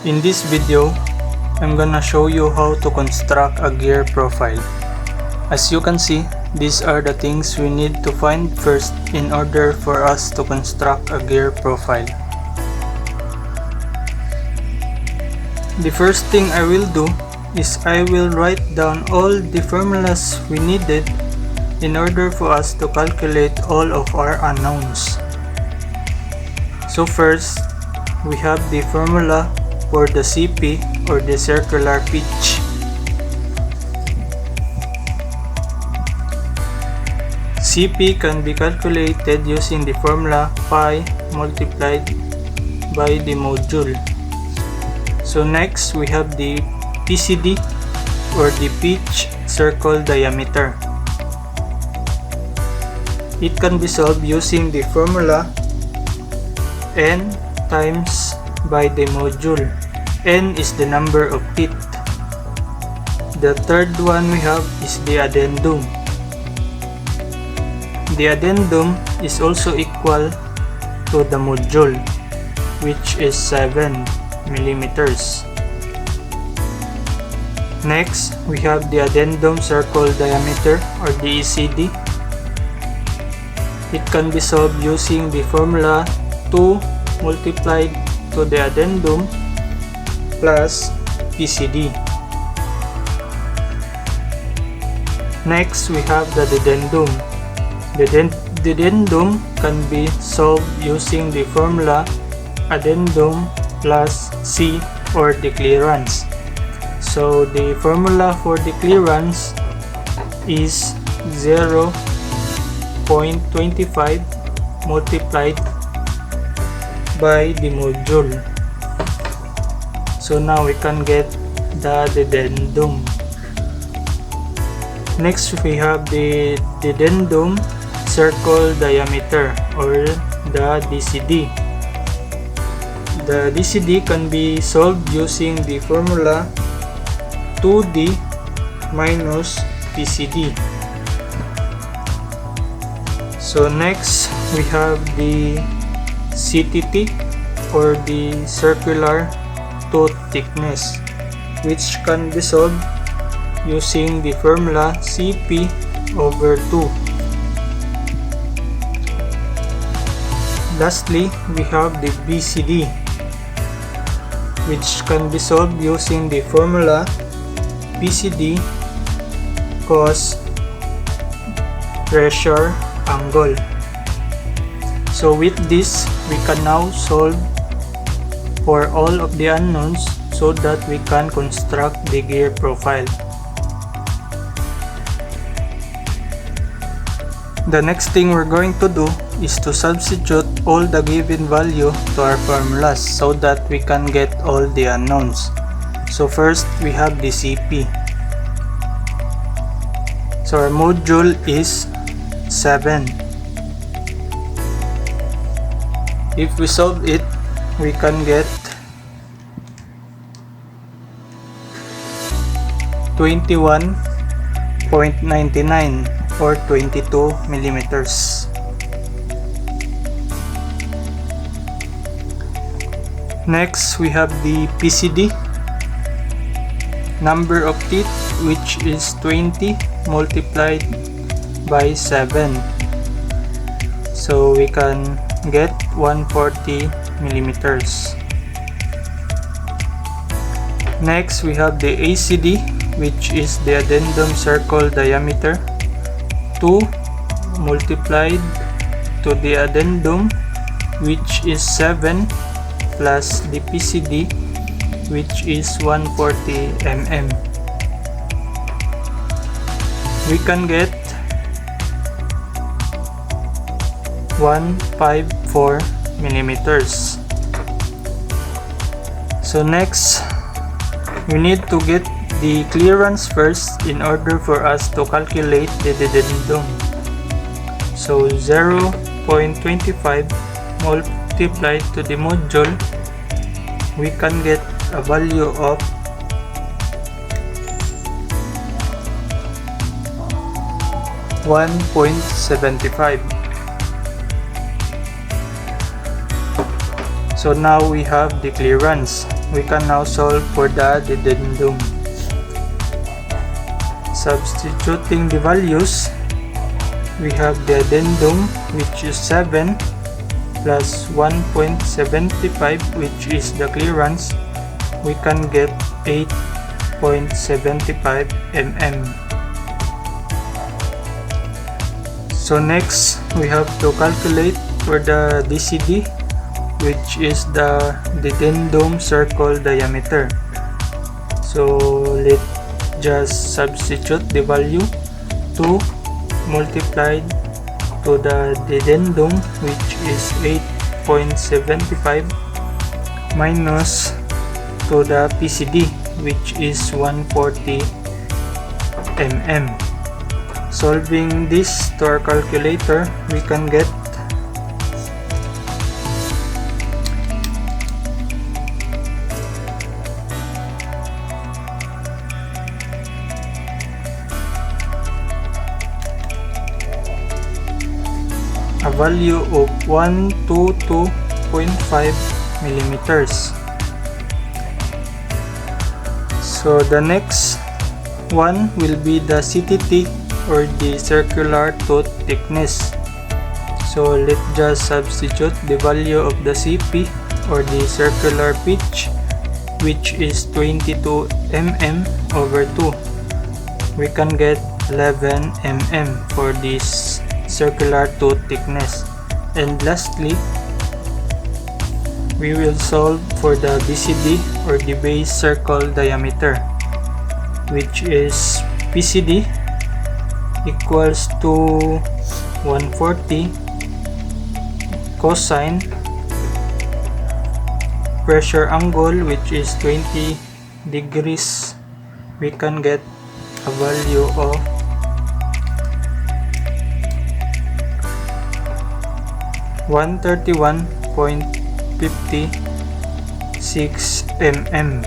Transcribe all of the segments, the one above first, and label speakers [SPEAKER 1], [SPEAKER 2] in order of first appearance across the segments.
[SPEAKER 1] In this video, I'm gonna show you how to construct a gear profile. As you can see, these are the things we need to find first in order for us to construct a gear profile. The first thing I will do is I will write down all the formulas we needed in order for us to calculate all of our unknowns. So first, we have the formula for the CP or the circular pitch. CP can be calculated using the formula pi multiplied by the module. So next, we have the PCD or the pitch circle diameter. It can be solved using the formula N times by the module. N is the number of teeth. The third one we have is the addendum. The addendum is also equal to the module, which is 7 millimeters. Next, we have the addendum circle diameter or the ECD. It can be solved using the formula 2 multiplied to the addendum plus PCD. Next, we have the addendum. The addendum can be solved using the formula addendum plus C or the clearance. So the formula for the clearance is 0.25 multiplied by the module. So now we can get the addendum. Next, we have the addendum circle diameter or the DCD. The DCD can be solved using the formula 2D minus PCD. So next, we have the CTT or the circular tooth thickness, which can be solved using the formula CP over 2. Lastly, we have the BCD, which can be solved using the formula BCD cos pressure angle. So with this, we can now solve for all of the unknowns so that we can construct the gear profile. The next thing we're going to do is to substitute all the given value to our formulas so that we can get all the unknowns. So first, we have the CP. So our module is 7. If we solve it, we can get 21.99 or 22 millimeters. Next, we have the PCD. Number of teeth, which is 20 multiplied by 7. So we can get 140 millimeters. Next, we have the ACD, which is the addendum circle diameter. 2 multiplied to the addendum, which is 7, plus the PCD, which is 140 mm. We can get 154 millimeters. So next, we need to get the clearance first in order for us to calculate the addendum. So 0.25 multiplied to the module, we can get a value of 1.75. So now we have the clearance. we can now solve for the addendum. Substituting the values, we have the addendum, which is 7 plus 1.75, which is the clearance. We can get 8.75 mm. So next, we have to calculate for the DCD, which is the addendum circle diameter. So let's just substitute the value 2 multiplied to the addendum, which is 8.75, minus to the PCD, which is 140 mm. Solving this to our calculator, we can get a value of 122.5 millimeters. So the next one will be the CTT, or the circular tooth thickness. So let's just substitute the value of the CP, or the circular pitch, which is 22 mm over 2. We can get 11 mm for this circular tooth thickness. And lastly, we will solve for the BCD, or the base circle diameter, which is PCD equals to 140 cosine pressure angle, which is 20 degrees. We can get a value of 131.56 mm.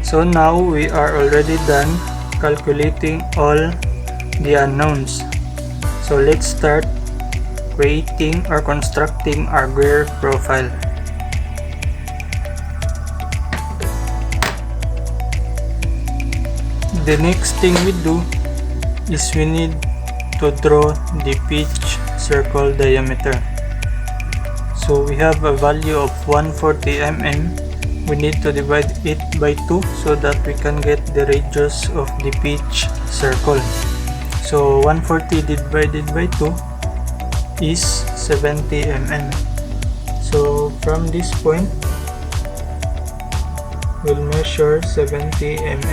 [SPEAKER 1] So now we are already done calculating all the unknowns. So let's start creating or constructing our Greer profile. The next thing we do is we need to draw the pitch circle diameter. So we have a value of 140 mm. We need to divide it by 2 so that we can get the radius of the pitch circle. So 140 divided by 2 is 70 mm. So from this point, we'll measure 70 mm.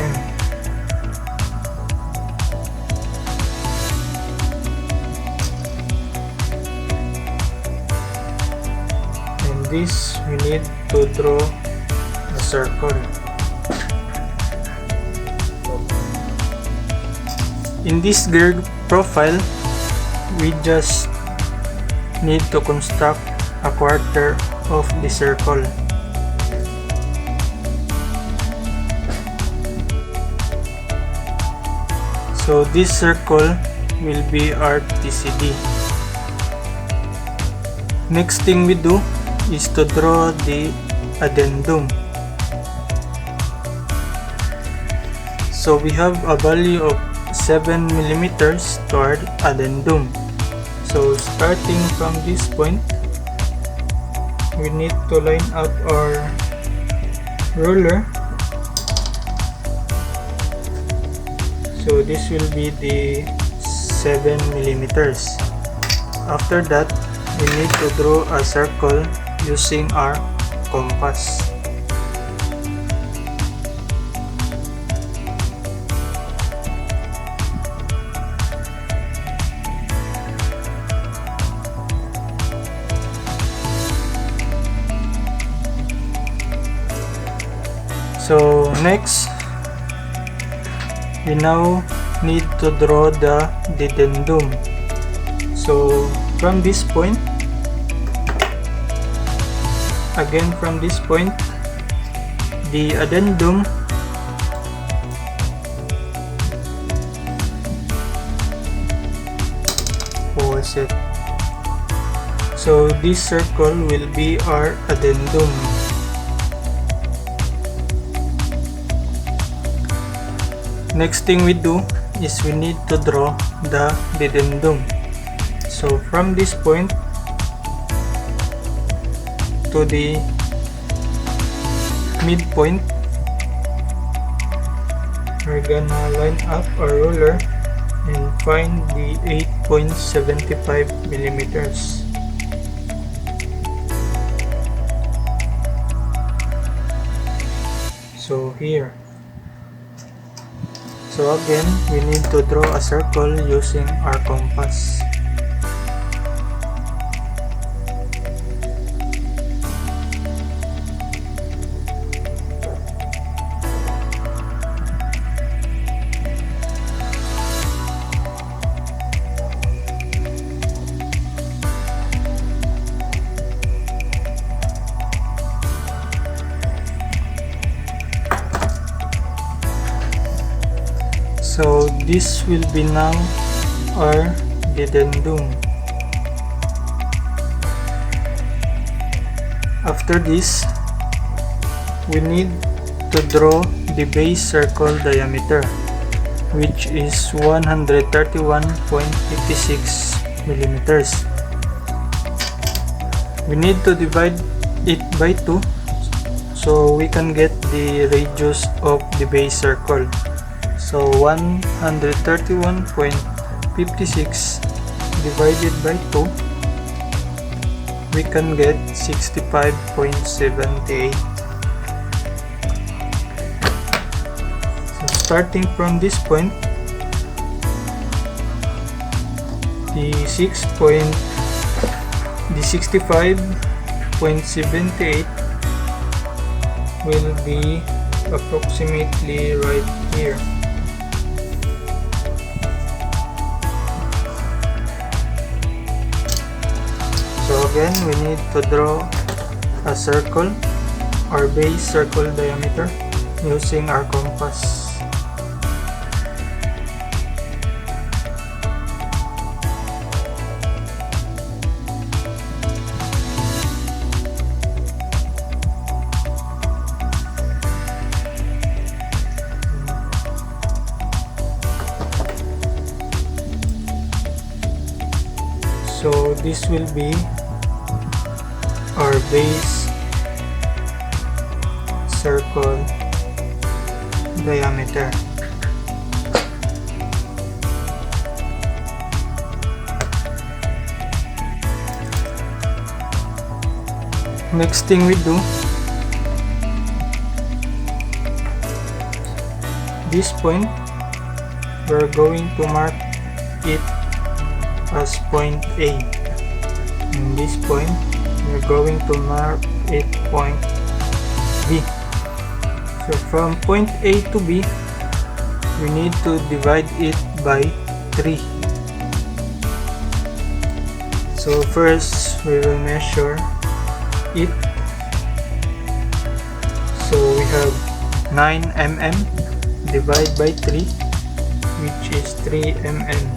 [SPEAKER 1] And this, we need to draw a circle. In this Greer profile, we just need to construct a quarter of the circle. So this circle will be our TCD. Next thing we do is to draw the addendum. So we have a value of 7 millimeters to our addendum. So starting from this point, we need to line up our ruler. So this will be the 7 millimeters. After that, we need to draw a circle using our compass. So next, we now need to draw the addendum. So from this point, again from this point, the addendum So this circle will be our addendum. Next thing we do is we need to draw the dedendum. So from this point to the midpoint, we're gonna line up our ruler and find the 8.75 millimeters. So here. So again, we need to draw a circle using our compass. So this will be now our dedendum. After this, we need to draw the base circle diameter, which is 131.56 millimeters. We need to divide it by 2 so we can get the radius of the base circle. So 131.56 divided by 2, we can get 65.78. So starting from this point, the 65.78 will be approximately right here. So again, we need to draw a circle or base circle diameter using our compass. So this will be our base circle diameter. Next thing we do, this point, we're going to mark it as point A. In this point, we're going to mark it point B. So from point A to B, we need to divide it by 3. So first, we will measure it. So we have 9 mm divided by 3, which is 3 mm.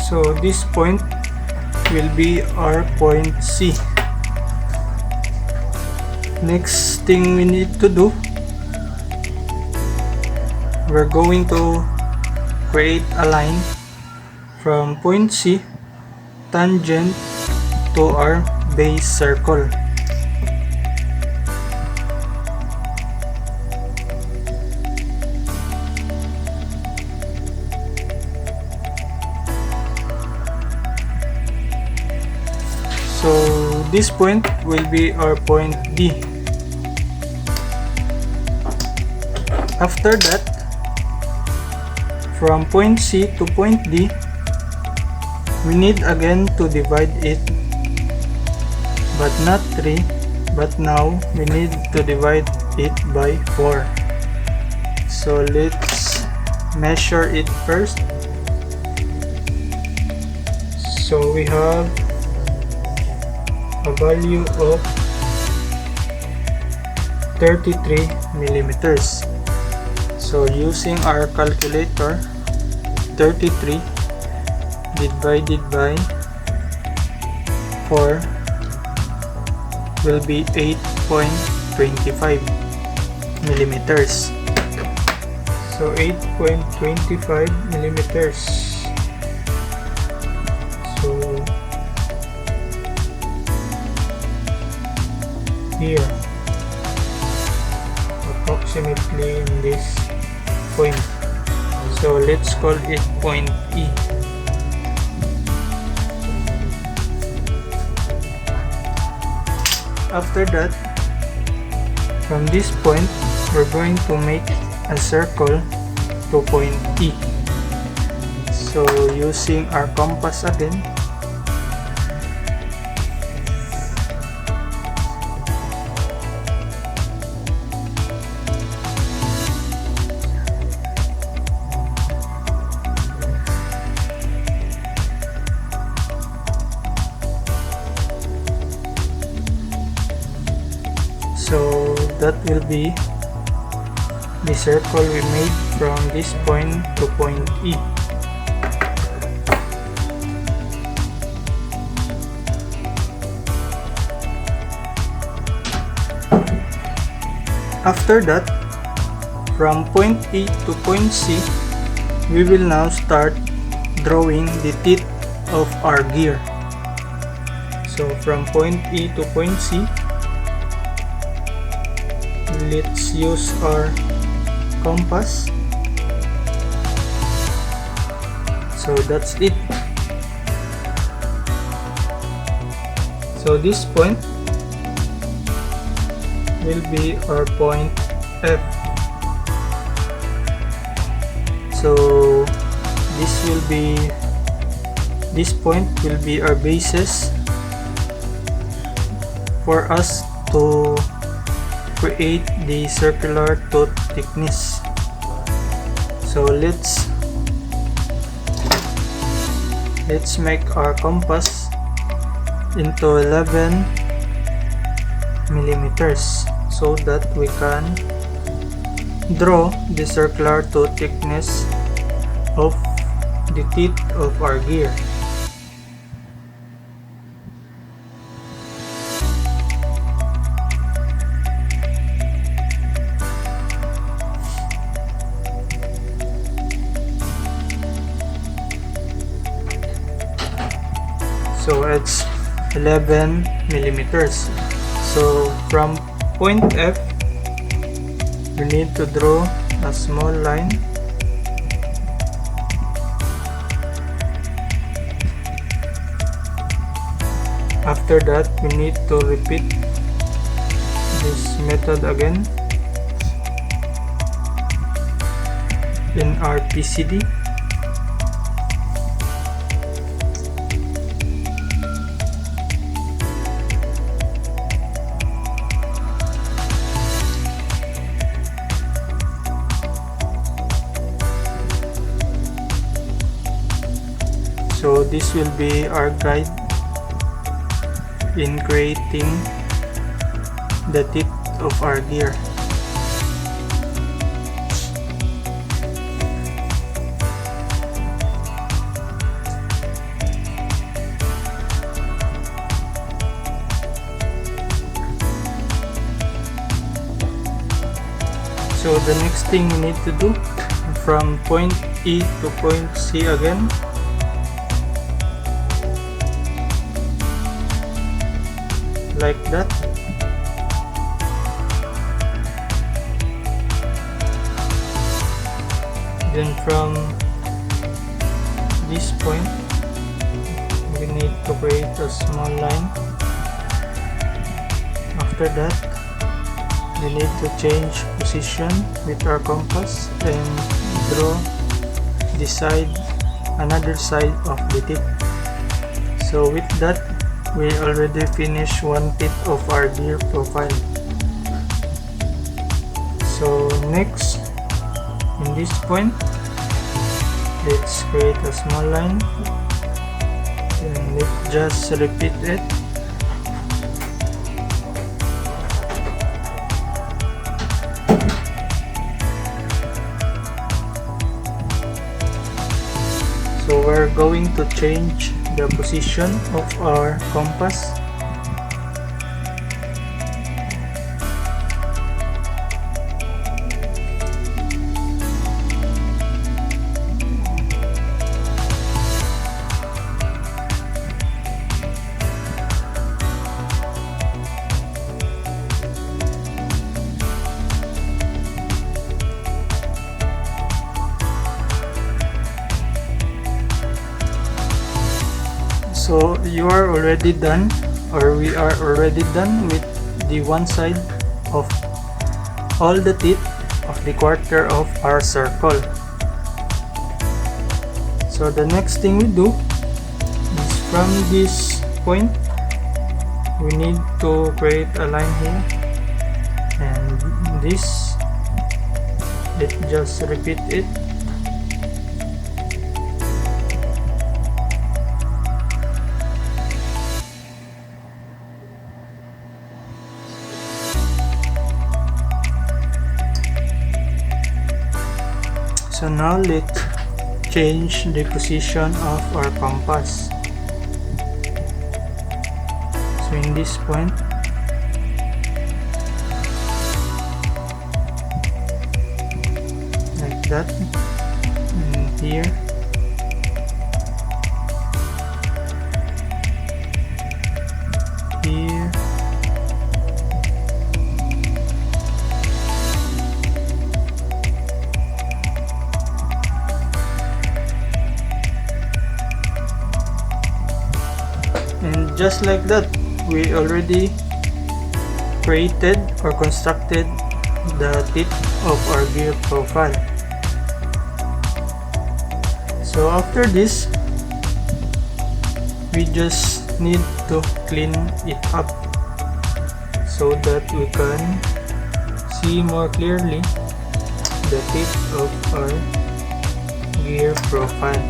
[SPEAKER 1] So this point will be our point C. Next thing we need to do, we're going to create a line from point C tangent to our base circle. So this point will be our point D. After that, from point C to point D, we need again to divide it, but not 3, but now we need to divide it by 4. So let's measure it first. So we have a value of 33 millimeters. So using our calculator, 33 divided by 4 will be 8.25 millimeters. So 8.25 millimeters. So here, approximately in this point. So let's call it point E. After that, from this point, we're going to make a circle to point E. So using our compass again, so that will be the circle we made from this point to point E. After that, from point E to point C, we will now start drawing the teeth of our gear. So from point E to point C, let's use our compass. So that's it. So this point will be our point F. So this point will be our basis for us to create the circular tooth thickness. So let's make our compass into 11 millimeters so that we can draw the circular tooth thickness of the teeth of our gear. So it's 11 millimeters. So from point F, we need to draw a small line after that. We need to repeat this method again in our PCD. So this will be our guide in creating the teeth of our gear. So the next thing we need to do, from point E to point C again, like that. Then from this point, we need to create a small line. After that, we need to change position with our compass and draw the side, another side of the tip. So with that, we already finished one tip of our gear profile. So next, in this point, let's create a small line and let's just repeat it. So we're going to change the position of our compass. So you are already done, or we are already done with the one side of all the teeth of the quarter of our circle. So the next thing we do is from this point we need to create a line here, and this, just repeat it. So now let's change the position of our compass. So in this point, like that, and here, here, and just like that, we already created or constructed the tip of our gear profile. So after this, we just need to clean it up so that we can see more clearly the tip of our gear profile.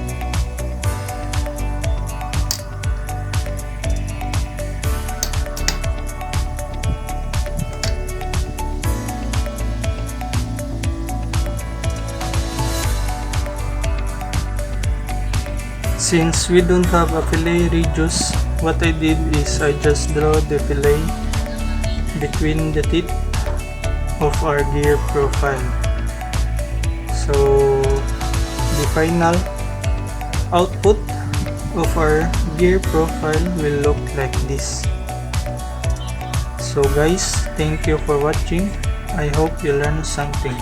[SPEAKER 1] Since we don't have a fillet radius, what I did is I just draw the fillet between the teeth of our gear profile. So the final output of our gear profile will look like this. So guys, thank you for watching. I hope you learned something.